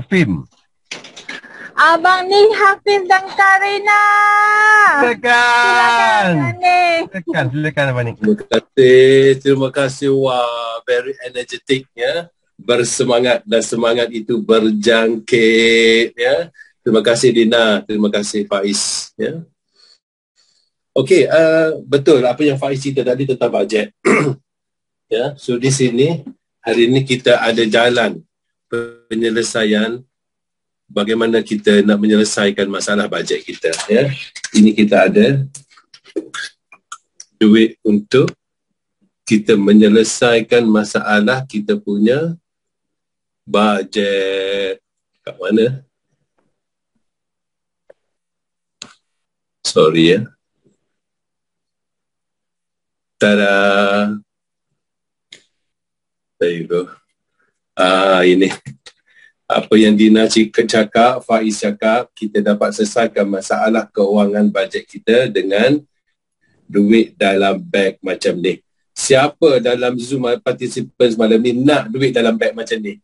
Film. Abang ni Hafiz dan Karina. Silakan. Silakan Abang Nik. Terima kasih. Wah, very energetic ya. Bersemangat dan semangat itu berjangkit ya. Terima kasih Dina, terima kasih Faiz ya. Okey, betul apa yang Faiz cerita tadi tentang bajet. Ya, so di sini hari ini kita ada jalan penyelesaian bagaimana kita nak menyelesaikan masalah bajet kita ya. Ini kita ada duit untuk kita menyelesaikan masalah kita punya bajet. Kat mana? Sorry ya. Tada. There you go. Ini. Apa yang Dina cakap, Faiz cakap, kita dapat selesaikan masalah keuangan bajet kita dengan duit dalam beg macam ni. Siapa dalam Zoom participants malam ni nak duit dalam beg macam ni?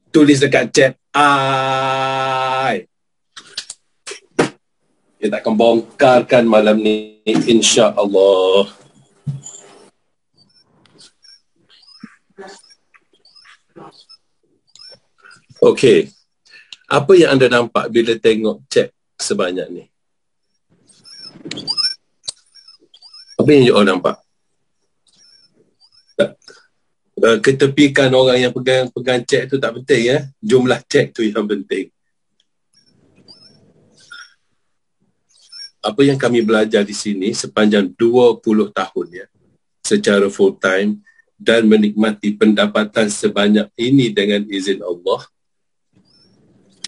Tulis dekat chat I. Kita akan bongkarkan malam ni insya-Allah. Okey. Apa yang anda nampak bila tengok chat sebanyak ni? Apa yang you all nampak? Ketepikan orang yang pegang cek tu tak penting ya. Jumlah cek tu yang penting. Apa yang kami belajar di sini sepanjang 20 tahun ya, secara full time dan menikmati pendapatan sebanyak ini dengan izin Allah.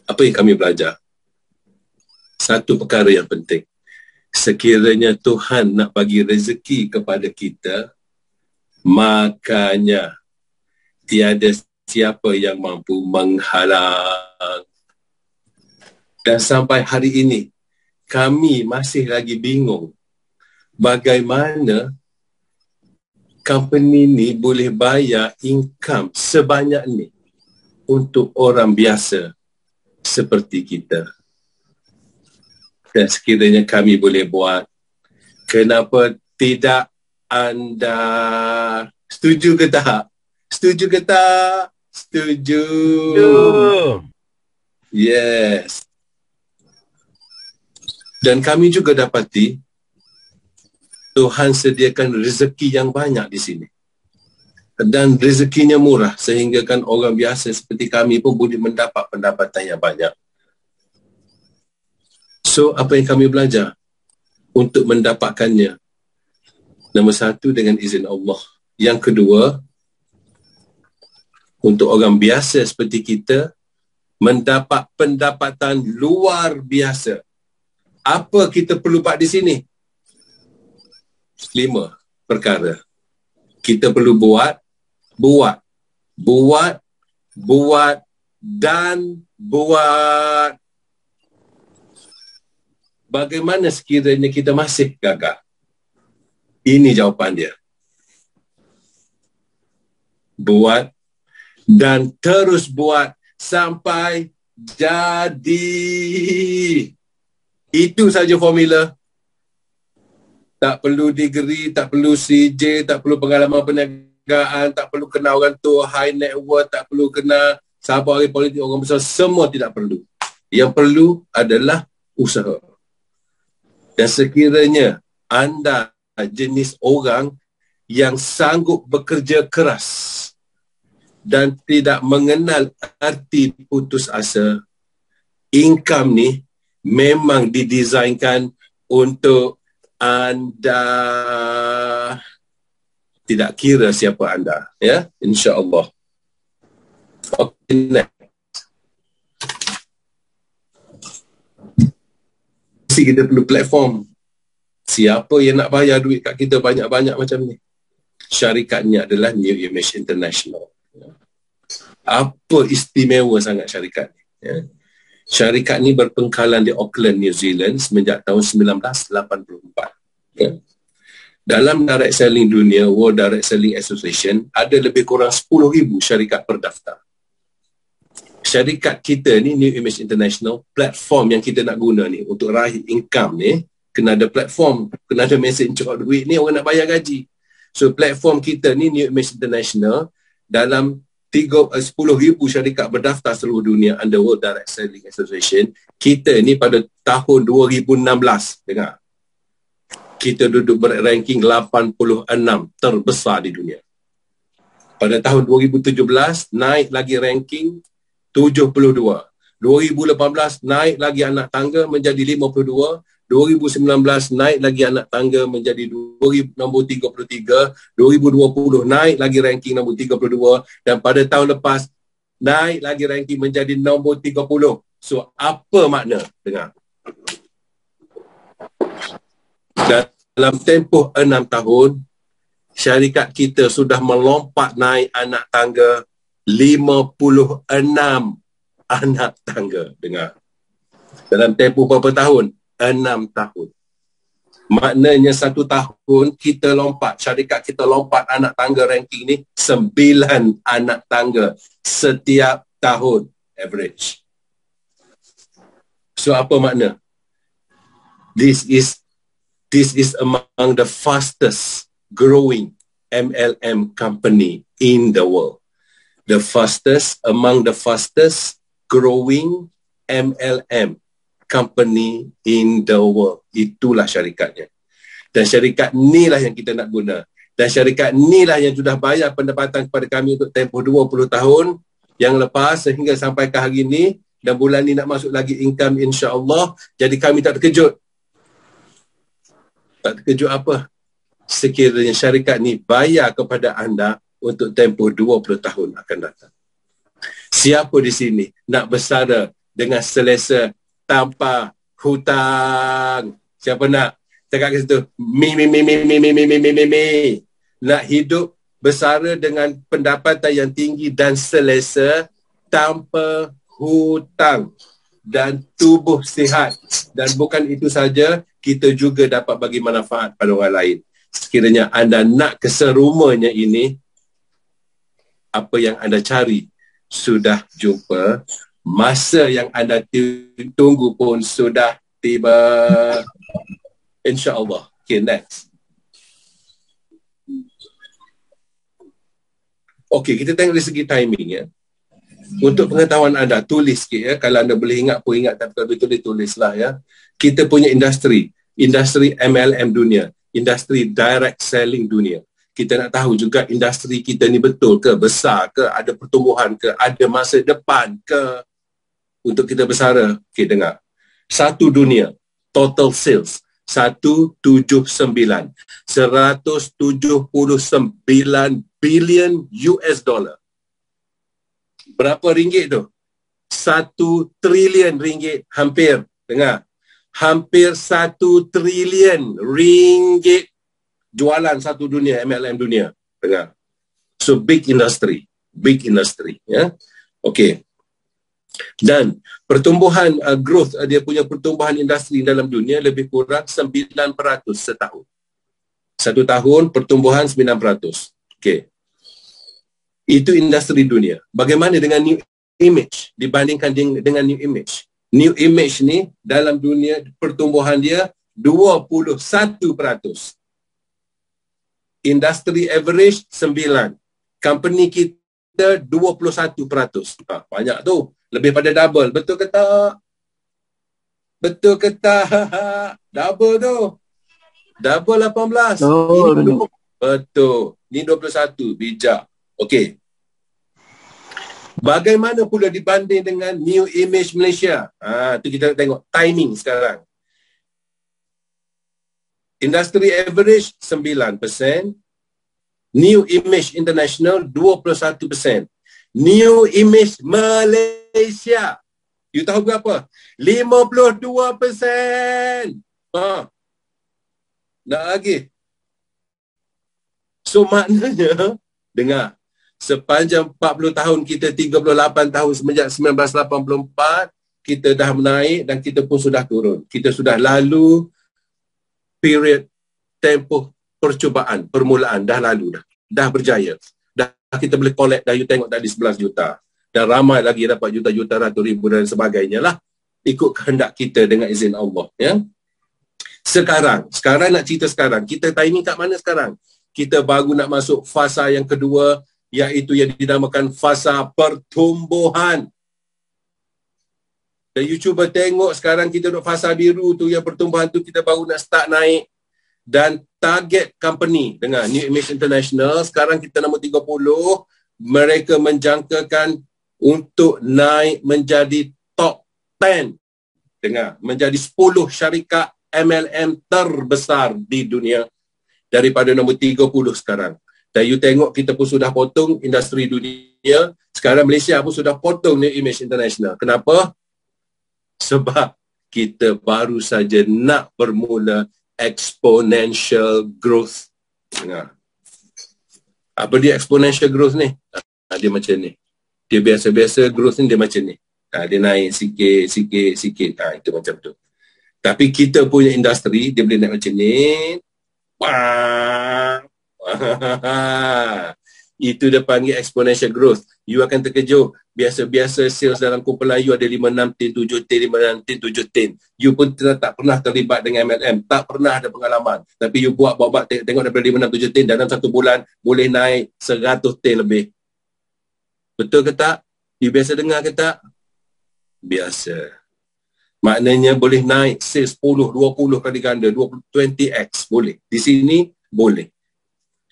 Apa yang kami belajar? Satu perkara yang penting. Sekiranya Tuhan nak bagi rezeki kepada kita, makanya tiada siapa yang mampu menghalang. Dan sampai hari ini, kami masih lagi bingung bagaimana company ni boleh bayar income sebanyak ni untuk orang biasa seperti kita. Dan sekiranya kami boleh buat, kenapa tidak anda setuju ke tak? Setuju ke tak? Setuju. Yes. Dan kami juga dapati Tuhan sediakan rezeki yang banyak di sini. Dan rezekinya murah sehingga kan orang biasa seperti kami pun boleh mendapat pendapatan yang banyak. So, apa yang kami belajar untuk mendapatkannya? Nombor satu, dengan izin Allah. Yang kedua, untuk orang biasa seperti kita, mendapat pendapatan luar biasa. Apa kita perlu buat di sini? 5 perkara. Kita perlu buat, dan buat. Bagaimana sekiranya kita masih gagal? Ini jawapan dia. Buat dan terus buat sampai jadi. Itu saja formula. Tak perlu degree, tak perlu CJ, tak perlu pengalaman perniagaan, tak perlu kenal orang tua, high net worth, tak perlu kenal sahabat ahli politik, orang besar. Semua tidak perlu. Yang perlu adalah usaha. Dan sekiranya anda jenis orang yang sanggup bekerja keras dan tidak mengenal arti putus asa, income ni memang didesainkan untuk anda, tidak kira siapa anda, ya, insya-Allah. Okay, next. Kita perlu platform. Siapa yang nak bayar duit kat kita banyak-banyak macam ni? Syarikatnya adalah New Image International. Apa istimewa sangat syarikat ni? Ya. Syarikat ni berpengkalan di Auckland, New Zealand semenjak tahun 1984. Ya. Dalam direct selling dunia, World Direct Selling Association, ada lebih kurang 10,000 syarikat berdaftar. Syarikat kita ni, New Image International, platform yang kita nak guna ni untuk raih income ni, kena ada platform, kena ada messenger duit ni, orang nak bayar gaji. So platform kita ni, New Image International, dalam 10,000 syarikat berdaftar seluruh dunia under World Direct Selling Association, kita ni pada tahun 2016, dengar, kita duduk ranking 86 terbesar di dunia. Pada tahun 2017, naik lagi ranking 72. 2018, naik lagi anak tangga menjadi 52. 2019, naik lagi anak tangga menjadi nombor 33. 2020, naik lagi ranking nombor 32. Dan pada tahun lepas, naik lagi ranking menjadi nombor 30. So, apa makna? Dengar. Dalam tempoh 6 tahun, syarikat kita sudah melompat naik anak tangga 56 anak tangga. Dengar. Dalam tempoh berapa tahun? 6 tahun. Maknanya 1 tahun kita lompat, syarikat kita lompat anak tangga ranking ni 9 anak tangga setiap tahun average. So apa makna? This is among the fastest growing MLM company in the world. The fastest, among the fastest growing MLM company in the world. Itulah syarikatnya. Dan syarikat inilah yang kita nak guna. Dan syarikat inilah yang sudah bayar pendapatan kepada kami untuk tempoh 20 tahun yang lepas sehingga sampai ke hari ini. Dan bulan ni nak masuk lagi income insya-Allah. Jadi kami tak terkejut. Tak terkejut apa? Sekiranya syarikat ni bayar kepada anda untuk tempoh 20 tahun akan datang. Siapa di sini nak bersara dengan selesa tanpa hutang? Siapa nak? Cakap ke situ. Mi. Nak hidup bersara dengan pendapatan yang tinggi dan selesa tanpa hutang dan tubuh sihat. Dan bukan itu saja, kita juga dapat bagi manfaat pada orang lain. Sekiranya anda nak keserumanya ini, apa yang anda cari sudah jumpa, masa yang anda tunggu pun sudah tiba. InsyaAllah. Okay, next. Okay, kita tengok dari segi timing ya. Untuk pengetahuan anda, tulis sikit ya. Kalau anda boleh ingat pun ingat, tapi kalau tulislah ya. Kita punya industri MLM dunia, industri direct selling dunia. Kita nak tahu juga industri kita ni betul ke, besar ke, ada pertumbuhan ke, ada masa depan ke untuk kita bersara. Okay, dengar. Satu dunia, total sales 179 billion US dollar. Berapa ringgit tu? 1 trilion ringgit hampir. Dengar. Hampir 1 trilion ringgit jualan satu dunia, MLM dunia. Dengar. So big industry. Big industry. Ya. Okay. Dan pertumbuhan growth, dia punya pertumbuhan industri dalam dunia lebih kurang 9% setahun. Satu tahun pertumbuhan 9%. Okay. Itu industri dunia. Bagaimana dengan New Image dibandingkan dengan New Image? New Image ni dalam dunia pertumbuhan dia 21%. Industry average 9. Company kita 21%. Banyak tu. Lebih pada double. Betul ke tak? Betul ke tak? Double tu. Double 18. Betul. Ni 21. Bijak. Okey. Bagaimana pula dibanding dengan New Image Malaysia? Tu kita tengok timing sekarang. Industry average 9%. New Image International 21%. New Image Malaysia, you tahu berapa? 52%. Nak lagi. So maknanya, dengar, sepanjang 40 tahun kita, 38 tahun semenjak 1984, kita dah menaik dan kita pun sudah turun. Kita sudah lalu period tempoh percubaan, permulaan dah lalu dah berjaya. Dah kita boleh collect dah, you tengok tadi 11 juta. Dan ramai lagi dapat juta-juta, ratus ribu dan sebagainya lah. Ikut kehendak kita dengan izin Allah, ya. Sekarang nak cerita sekarang. Kita timing kat mana sekarang? Kita baru nak masuk fasa yang kedua, iaitu yang dinamakan fasa pertumbuhan. Dan you cuba tengok sekarang kita duduk fasa biru tu, yang pertumbuhan tu kita baru nak start naik. Dan target company dengan New Image International, sekarang kita nombor 30, mereka menjangkakan untuk naik menjadi top 10. Dengar, menjadi 10 syarikat MLM terbesar di dunia daripada nombor 30 sekarang. Dan you tengok kita pun sudah potong industri dunia. Sekarang Malaysia pun sudah potong New Image International. Kenapa? Sebab kita baru saja nak bermula exponential growth. Dengar. Apa dia exponential growth ni? Dia macam ni. Dia biasa-biasa growth ni dia macam ni. Dia naik sikit. Itu macam tu. Tapi kita punya industri, dia boleh naik macam ni. Itu dia panggil exponential growth. You akan terkejut. Biasa-biasa sales dalam kumpulan you ada 5-6 tin, 7 tin, 5-6 tin, 7 tin. You pun tak pernah terlibat dengan MLM. Tak pernah ada pengalaman. Tapi you buat tengok daripada 5-6, 7 tin, dalam 1 bulan boleh naik 100 tin lebih. Betul ke tak? You biasa dengar ke tak? Biasa. Maknanya boleh naik sales 10, 20 kali ganda, 20x boleh. Di sini boleh.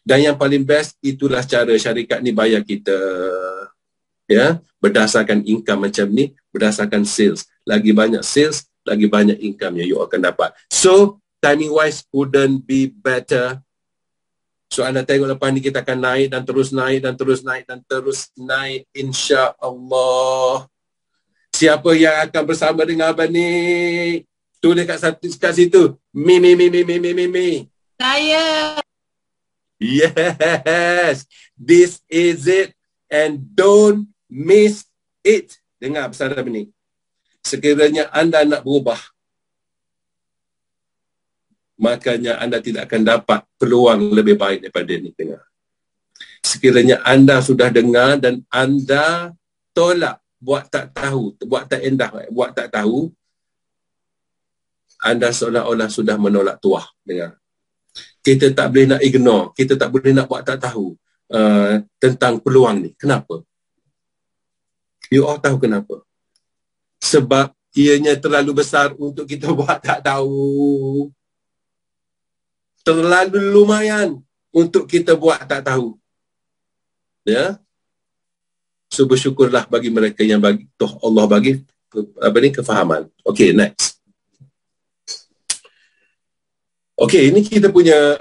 Dan yang paling best, itulah cara syarikat ni bayar kita. Ya, berdasarkan income macam ni, berdasarkan sales. Lagi banyak sales, lagi banyak income yang you akan dapat. So, timing wise couldn't be better. So, anda tengok lepas ni kita akan naik dan terus naik dan terus naik dan terus naik, insya-Allah. Siapa yang akan bersama dengan abang ni? Tulis kat situ. Mi. Saya. Yes, this is it, and don't miss it. Dengar pesan Abang ni. Sekiranya anda nak berubah, makanya anda tidak akan dapat peluang lebih baik daripada ni. Dengar. Sekiranya anda sudah dengar dan anda tolak, buat tak tahu, buat tak endah, buat tak tahu, anda seolah-olah sudah menolak tuah. Dengar. Kita tak boleh nak ignore, kita tak boleh nak buat tak tahu tentang peluang ni. Kenapa? You all tahu kenapa? Sebab ianya terlalu besar untuk kita buat tak tahu. Terlalu lumayan untuk kita buat tak tahu. Ya? So bersyukurlah bagi mereka yang bagi Allah bagi kefahaman. Okay, next. Okay, ini kita punya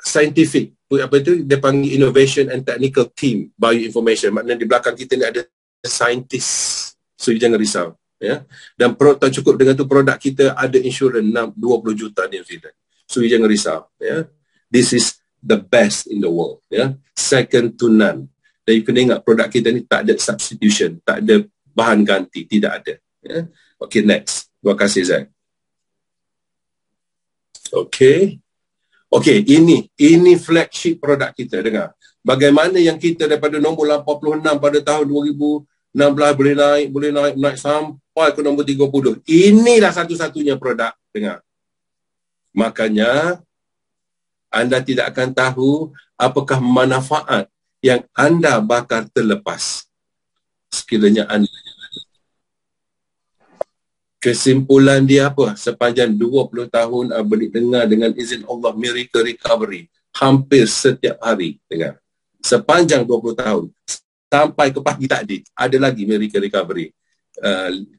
scientific, apa itu, dia panggil Innovation and Technical Team Bioinformation. Maknanya di belakang kita ni ada scientist. So, jangan risau. Ya? Dan tak cukup dengan tu, produk kita ada insurans 20 juta di New Zealand. So, jangan risau. Ya? This is the best in the world. Ya? Second to none. Dan you kena ingat, produk kita ni tak ada substitution, tak ada bahan ganti, tidak ada. Ya? Okay, next. Terima kasih, Zai. Okay, ini flagship produk kita. Dengar, bagaimana yang kita daripada nombor 86 pada tahun 2016 boleh naik sampai ke nombor 30. Inilah satu-satunya produk. Dengar, makanya anda tidak akan tahu apakah manfaat yang anda bakal terlepas sekiranya anda. Kesimpulan dia apa? Sepanjang 20 tahun Abang dengar dengan izin Allah miracle recovery hampir setiap hari. Dengar, sepanjang 20 tahun sampai ke pagi tadi ada lagi miracle recovery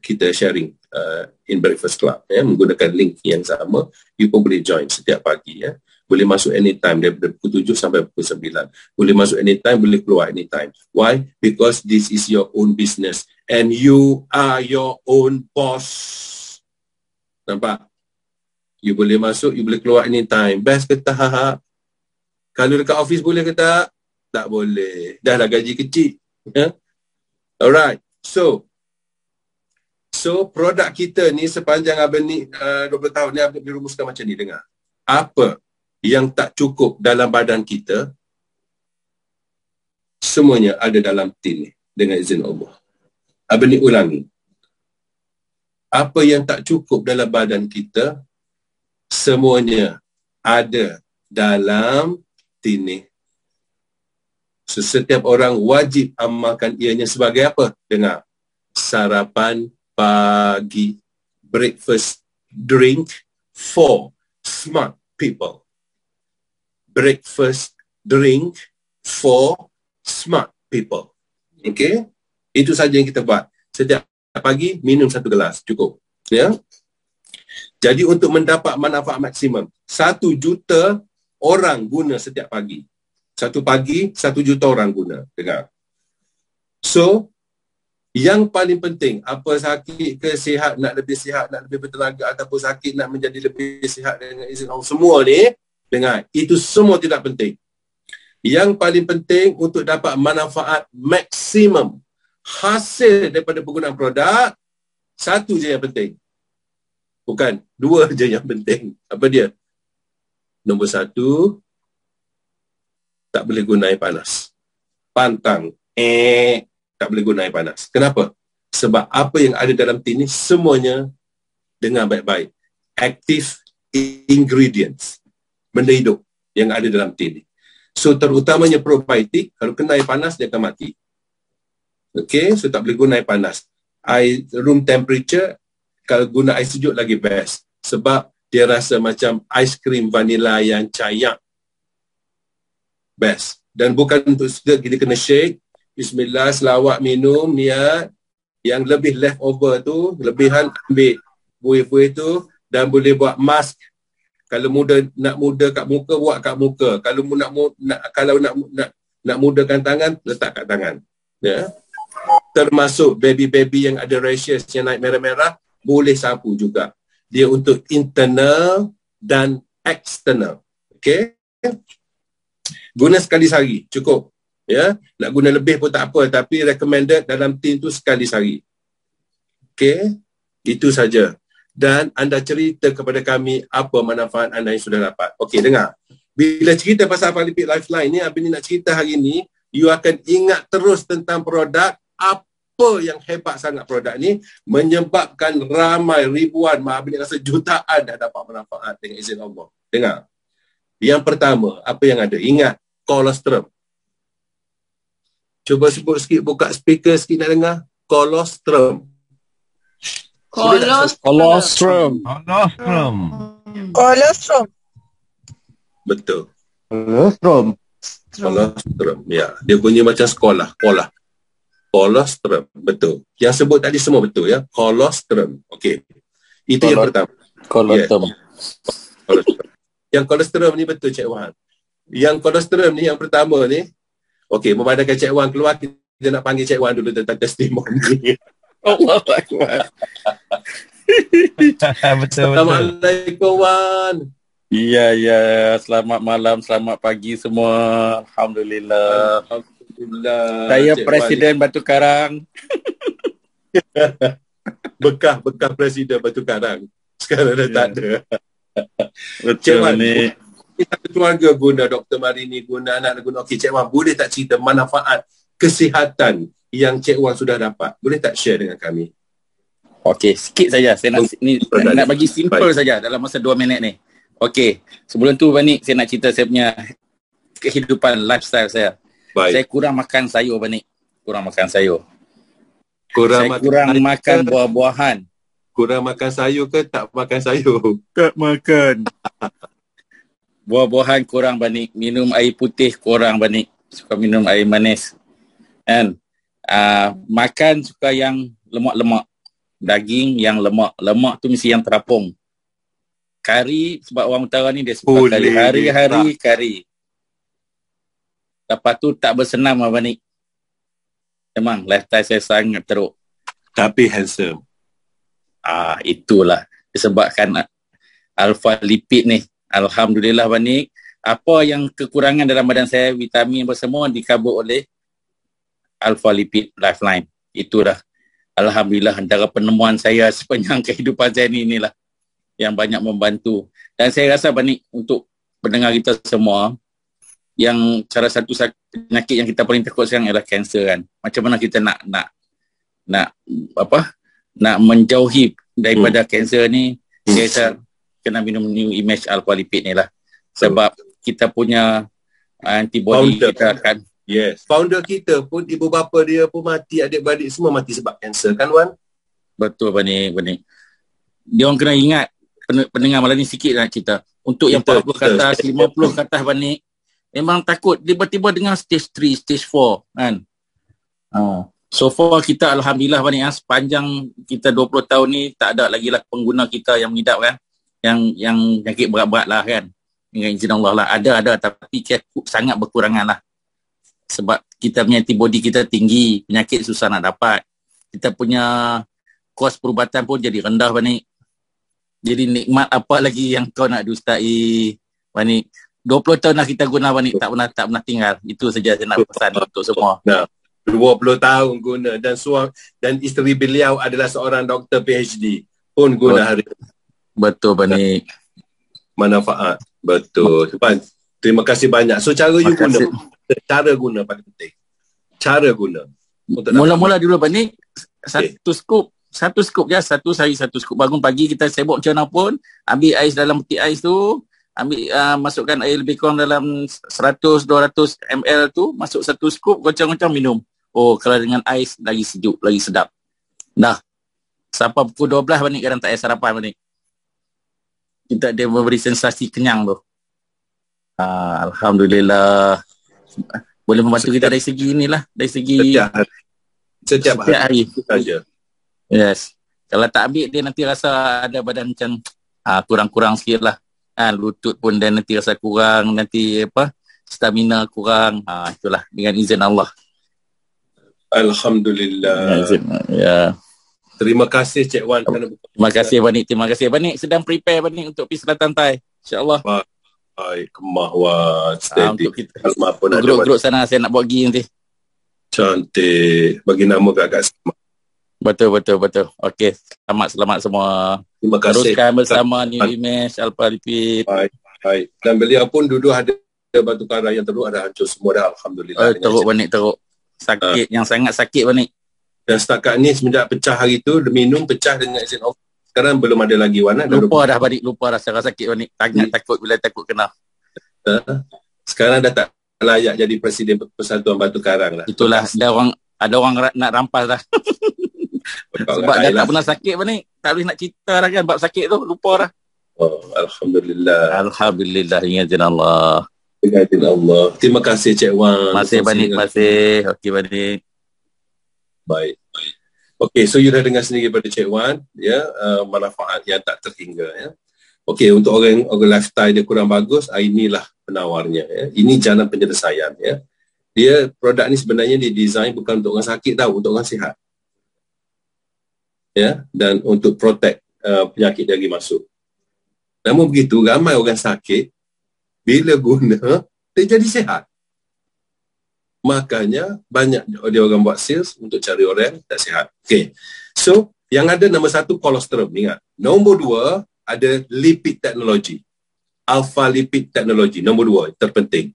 kita sharing in Breakfast Club, ya, menggunakan link yang sama. You pun boleh join setiap pagi, ya. Boleh masuk anytime daripada pukul 7 sampai pukul 9. Boleh masuk anytime, boleh keluar anytime. Why? Because this is your own business and you are your own boss. Nampak? You boleh masuk, you boleh keluar anytime. Best ke tak? Kalau dekat office boleh ke tak? Tak boleh. Dah lah gaji kecil. Yeah? Alright. So produk kita ni sepanjang abang ni 20 tahun ni abang dirumuskan macam ni. Dengar. Apa yang tak cukup dalam badan kita, semuanya ada dalam tin ni dengan izin Allah. Abang ni ulangi. Apa yang tak cukup dalam badan kita, semuanya ada dalam tin ni. So, setiap orang wajib amalkan ianya sebagai apa? Dengar. Sarapan pagi. Breakfast drink for smart people. Breakfast drink for smart people. Okay? Itu saja yang kita buat. Setiap pagi minum 1 gelas. Cukup. Ya? Jadi untuk mendapat manfaat maksimum, 1 juta orang guna setiap pagi. 1 pagi, 1 juta orang guna. Dengar. So, yang paling penting, apa sakit ke sihat, nak lebih bertenaga, ataupun sakit nak menjadi lebih sihat dengan izin Allah, semua ni, dengar, itu semua tidak penting. Yang paling penting untuk dapat manfaat maksimum hasil daripada penggunaan produk, 1 je yang penting. Bukan, 2 je yang penting. Apa dia? Nombor 1, tak boleh guna air panas. Pantang. Tak boleh guna air panas. Kenapa? Sebab apa yang ada dalam tin ni semuanya dengan baik-baik. Active ingredients. Benda hidup yang ada dalam tin ni. So terutamanya probiotik, kalau kena air panas dia akan mati. Okay, so tak boleh guna air panas. Air room temperature, kalau guna air sejuk lagi best. Sebab dia rasa macam aiskrim vanila yang cair. Best. Dan bukan untuk kita kena shake. Bismillah, selawat, minum, niat. Yang lebih leftover tu, lebihan ambil buih-buih tu dan boleh buat mask. Kalau nak muda kat muka, buat kat muka. Kalau nak mudakan tangan, letak kat tangan. Ya. Termasuk baby-baby yang ada rashes yang naik merah-merah, boleh sapu juga. Dia untuk internal dan external. Okay? Guna sekali sehari, cukup. Ya, nak guna lebih pun tak apa, tapi recommended dalam tin tu sekali sehari. Okay, itu saja. Dan anda cerita kepada kami apa manfaat anda yang sudah dapat. Okay, dengar. Bila cerita pasal Alpha-Lipid Lifeline ni, Abang ni nak cerita hari ni, you akan ingat terus tentang produk. Apa yang hebat sangat produk ni, menyebabkan ramai ribuan, Abang ni rasa jutaan dah dapat manfaat dengan izin Allah. Dengar. Yang pertama, apa yang ada? Ingat, kolostrum. Cuba sebut sikit, buka speaker sikit nak dengar. Kolostrum. Colostrum. Betul. Colostrum. Kolostrum. Ya, dia bunyi macam sekolah. Kolostrum. Betul. Yang sebut tadi semua betul ya. Kolostrum. Okey. Itu yang pertama. Kolostrum. Kolostrum. Yang kolostrum ni betul Cik Wan. Yang kolostrum ni yang pertama ni. Okey, memandangkan Cik Wan keluar, kita nak panggil Cik Wan dulu tentang testimoni. Allah Akbar. Betul. Assalamualaikum Wan. Ya. Selamat malam, selamat pagi semua. Alhamdulillah. Alhamdulillah. Saya Cik Presiden Wan. Batu Karang. Bekas Presiden Batu Karang. Sekarang dah tak ada. Betul Cik Wan, ni. kita keluarga guna, Dr. Marini guna, anak guna. Okey, Cik Wan, boleh tak cerita manfaat kesihatan yang Cik Wan sudah dapat? Boleh tak share dengan kami? Okey, sikit saja. Saya nak bagi simple saja dalam masa 2 minit ni. Okey, sebelum tu Banik, saya nak cerita saya punya kehidupan, lifestyle saya. Baik. Saya kurang makan sayur Banik. Kurang makan sayur. Kurang makan buah-buahan. Kurang makan sayur ke tak makan sayur? Tak makan. Buah-buahan kurang Banik. Minum air putih kurang Banik. Suka minum air manis. Kan? Makan suka yang lemak-lemak. Daging yang lemak. Lemak tu mesti yang terapung. Kari, sebab orang utara ni dia suka kari. Hari-hari kari. Lepas tu tak bersenam Banik. Memang lifestyle saya sangat teruk. Tapi handsome. Itulah disebabkan Alpha-Lipid ni. Alhamdulillah Banik. Apa yang kekurangan dalam badan saya, vitamin apa semua dikabur oleh Alpha-Lipid Lifeline. Itu dah. Alhamdulillah antara penemuan saya sepanjang kehidupan saya ni inilah yang banyak membantu. Dan saya rasa Banik untuk pendengar kita semua, yang salah satu penyakit yang kita paling takut sekarang ialah kanser kan. Macam mana kita nak menjauhi daripada kanser ni? Saya rasa kena minum New Image Alpha Lipid ni lah. Sebab kita punya antibody kita akan. Yes. Founder kita pun, ibu bapa dia pun mati, adik-beradik semua mati sebab kanser kan, Wan? Betul, Bani. Dia orang kena ingat, pendengar malam ni sikit nak cerita. Untuk yang 40 ke atas, 50 ke atas, Bani, memang takut tiba-tiba dengan stage 3, stage 4 kan. So far kita Alhamdulillah, Bani, sepanjang kita 20 tahun ni tak ada lagi lah pengguna kita yang mengidap kan, yang sakit berat-berat lah kan, dengan izin Allah lah. Ada tapi sangat berkurangan lah. Sebab kita punya antibody kita tinggi, penyakit susah nak dapat. Kita punya kos perubatan pun jadi rendah, Bani. Jadi nikmat apa lagi yang kau nak dustai, Bani? 20 tahun lah kita guna, Bani, tak pernah tinggal. Itu saja saya nak pesan untuk semua. Nah, 20 tahun guna, dan isteri beliau adalah seorang doktor PhD pun guna hari. Betul, Bani. Manfaat. Betul. Terima kasih banyak. So cara you guna, cara guna paling penting. Cara guna. Mula-mula dulu, Bani, satu scoop je, satu scoop. Bangun pagi kita sibuk macam mana pun, ambil ais dalam peti ais tu, masukkan air lebih kurang dalam 100-200 ml tu, masuk satu scoop, goncang-goncang minum. Oh, kalau dengan ais lagi sejuk, lagi sedap. Dah. Sampai pukul 12, Bani, kadang tak payah sarapan, Bani. Kita dia memberi sensasi kenyang tu. Alhamdulillah. Boleh membantu kita dari segi inilah, dari segi setiap hari saja. Yes. Kalau tak ambil, dia nanti rasa ada badan macam kurang-kurang sikit lah. Lutut pun dia nanti rasa kurang, nanti stamina kurang. Itulah dengan izin Allah. Alhamdulillah. Ya. Terima kasih Cik Wan. Terima kasih, Bani. Terima kasih, Bani. Sedang prepare, Bani, untuk pergi Selatan Thai. InsyaAllah. Baik, kemahuan steady. Untuk kita grup sana saya nak buat pergi nanti. Cantik. Bagi nama agak sama. Betul. Okey, selamat semua. Terima kasih. Teruskan bersama New Image Alpha Lipid. Baik. Dan beliau pun dulu ada batu karang yang teruk, ada hancur semua dah, Alhamdulillah. Teruk, Bani, teruk. Sakit, yang sangat sakit, Bani. Dan setakat ni semenjak pecah hari tu, dia minum pecah dengan izin Allah. Sekarang belum ada lagi, Wan. Lupa dah, Bani. Lupa dah secara sakit, Bani. Takut bila takut kena. Sekarang dah tak layak jadi Presiden Persatuan Batu Karang lah. Itulah, ada orang nak rampas dah. Sebab dah tak pernah sakit, Bani. Tak boleh nak cerita dah kan, bab sakit tu. Lupa dah. Alhamdulillah. Alhamdulillah, ingatin Allah. Ingatin Allah. Terima kasih, Cik Wan. Masih, Bani. Masih. Okey, Bani. Baik. Okey, so you dah dengar sendiri daripada Cik Wan, ya, manfaat yang tak terhingga, ya. Okey, untuk orang lifestyle dia kurang bagus, inilah penawarnya, ya. Ini jalan penyelesaian, ya. Produk ni sebenarnya didesain bukan untuk orang sakit tau, untuk orang sihat. Ya, dan untuk protect penyakit dari masuk. Namun begitu, ramai orang sakit bila guna dia jadi sihat. Makanya banyak dia orang buat sales untuk cari orang tak sihat. Okay. So, yang ada nombor 1 colostrum, ingat. Nombor 2 ada lipid technology. Alpha lipid technology. Nombor 2, terpenting.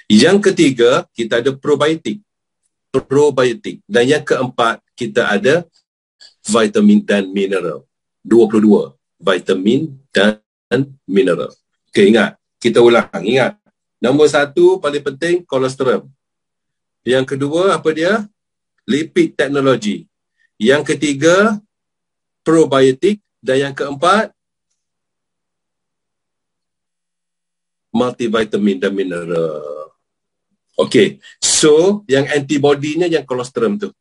Yang ketiga, kita ada probiotik. Dan yang keempat, kita ada vitamin dan mineral. 22. Vitamin dan mineral. Okay, ingat. Kita ulang. Ingat. Nombor 1 paling penting, colostrum. Yang kedua, apa dia? Lipid technology. Yang ketiga, probiotik. Dan yang keempat, multivitamin dan mineral. Okey. So, yang antibody-nya yang colostrum tu.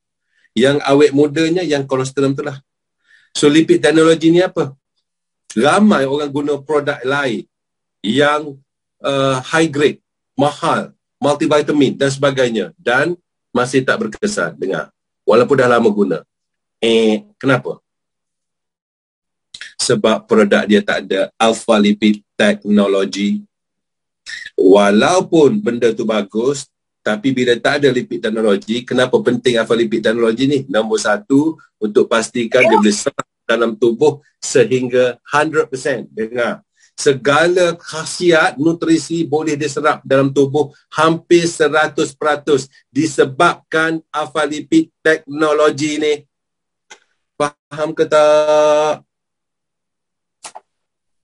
Yang awet mudanya yang colostrum tu lah. So, lipid technology ni apa? Ramai orang guna produk lain yang high grade, mahal, multivitamin dan sebagainya, dan masih tak berkesan. Dengar, walaupun dah lama guna. Kenapa? Sebab produk dia tak ada alpha lipid technology. Walaupun benda tu bagus, tapi bila tak ada lipid technology, kenapa penting alpha lipid technology ni? Nombor 1, untuk pastikan dia boleh serap dalam tubuh sehingga 100%. Dengar, Segala khasiat nutrisi boleh diserap dalam tubuh hampir 100% disebabkan alpha lipid teknologi ni. Faham ke tak?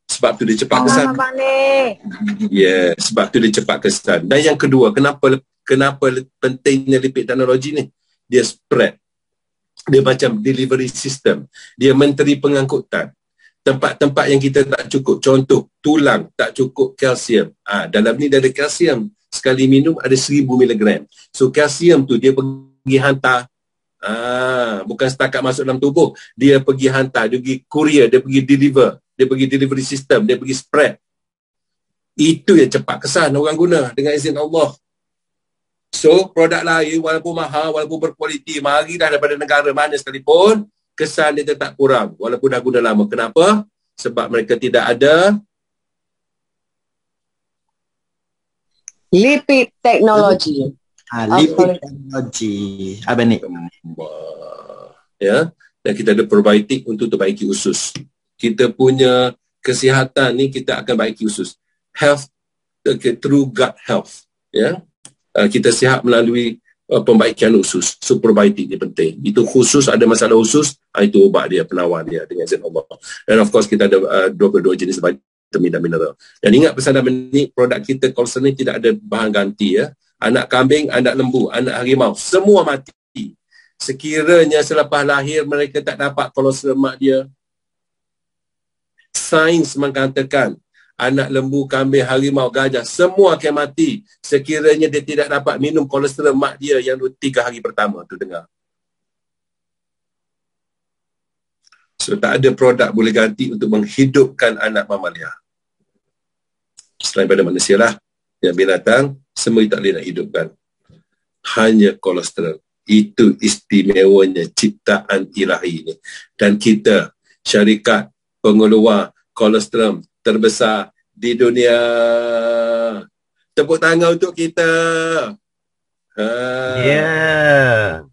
Sebab tu dia cepat kesan. Abang ni. Ya, sebab tu dia cepat kesan. Dan yang kedua, kenapa pentingnya lipid teknologi ni? Dia spread. Dia macam delivery system. Dia menteri pengangkutan. Tempat-tempat yang kita tak cukup, contoh tulang tak cukup kalsium. Dalam ni dia ada kalsium. Sekali minum ada 1000 mg. So kalsium tu dia pergi hantar. Bukan setakat masuk dalam tubuh. Dia pergi hantar, dia pergi courier, dia pergi deliver. Dia pergi delivery system, dia pergi spread. Itu yang cepat kesan orang guna dengan izin Allah. So, produk lain walaupun mahal, walaupun berkualiti, marilah daripada negara mana sekalipun, kesan dia tetap kurang walaupun dah guna lama. Kenapa? Sebab mereka tidak ada lipid teknologi. Lipid teknologi. Apa ni? Ya, dan kita ada probiotik untuk perbaiki usus. Kita punya kesihatan ni kita akan baiki usus. Health, through gut health. Ya, kita sihat melalui pembaikan usus. So probiotik ni penting. Itu khusus ada masalah usus, itu ubat dia, penawar dia dengan izin Allah. Dan of course kita ada 22 jenis vitamin dan mineral. Dan ingat pesan ni, produk kita kolesterol ni tidak ada bahan ganti ya. Anak kambing, anak lembu, anak harimau, semua mati. Sekiranya selepas lahir mereka tak dapat kolesterol mak dia, sains mengatakan anak lembu, kambing, harimau, gajah semua akan mati sekiranya dia tidak dapat minum kolesterol mak dia yang 3 hari pertama tu, dengar. So tak ada produk boleh ganti untuk menghidupkan anak mamalia. Selain pada manusia lah, yang binatang semua tak boleh nak hidupkan. Hanya kolesterol. Itu istimewanya ciptaan ilahi ni. Dan kita syarikat pengeluar kolesterol terbesar di dunia. Tepuk tangan untuk kita. Yeah.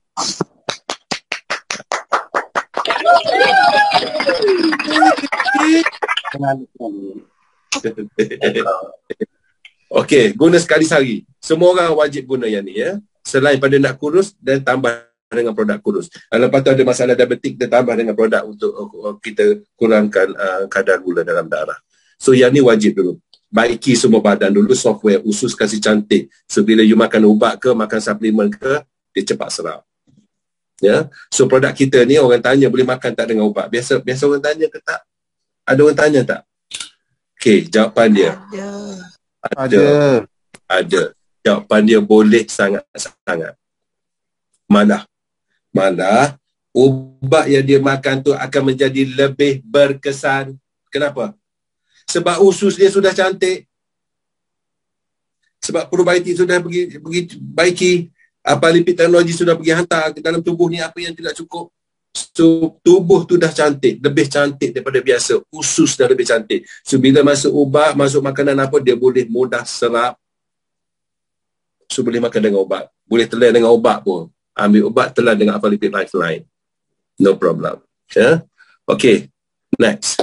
Okey, guna sekali sehari. Semua orang wajib guna yang ni ya. Selain pada nak kurus dan tambah dengan produk kurus. Lepas tu ada masalah diabetik, dia tambah dengan produk untuk kita kurangkan kadar gula dalam darah. So yang ni wajib dulu. Baiki semua badan dulu, software usus kasih cantik. So bila you makan ubat ke, makan suplemen ke, dia cepat serap. Ya. So produk kita ni orang tanya boleh makan tak dengan ubat. Biasa orang tanya ke tak? Ada orang tanya tak? Okey, jawapan dia. Ada. Jawapan dia boleh sangat-sangat. Malah ubat yang dia makan tu akan menjadi lebih berkesan. Kenapa? Sebab usus dia sudah cantik. Sebab probiotik sudah pergi baiki. Apa lipid teknologi sudah pergi hantar ke dalam tubuh ni apa yang tidak cukup. So tubuh tu dah cantik, lebih cantik daripada biasa. Usus dah lebih cantik. So bila masuk ubat, masuk makanan apa, dia boleh mudah serap. So boleh makan dengan ubat. Boleh telan dengan ubat pun. Ambil ubat, telan dengan Alpha Lipid Lifeline. No problem. Yeah? Okay. Next.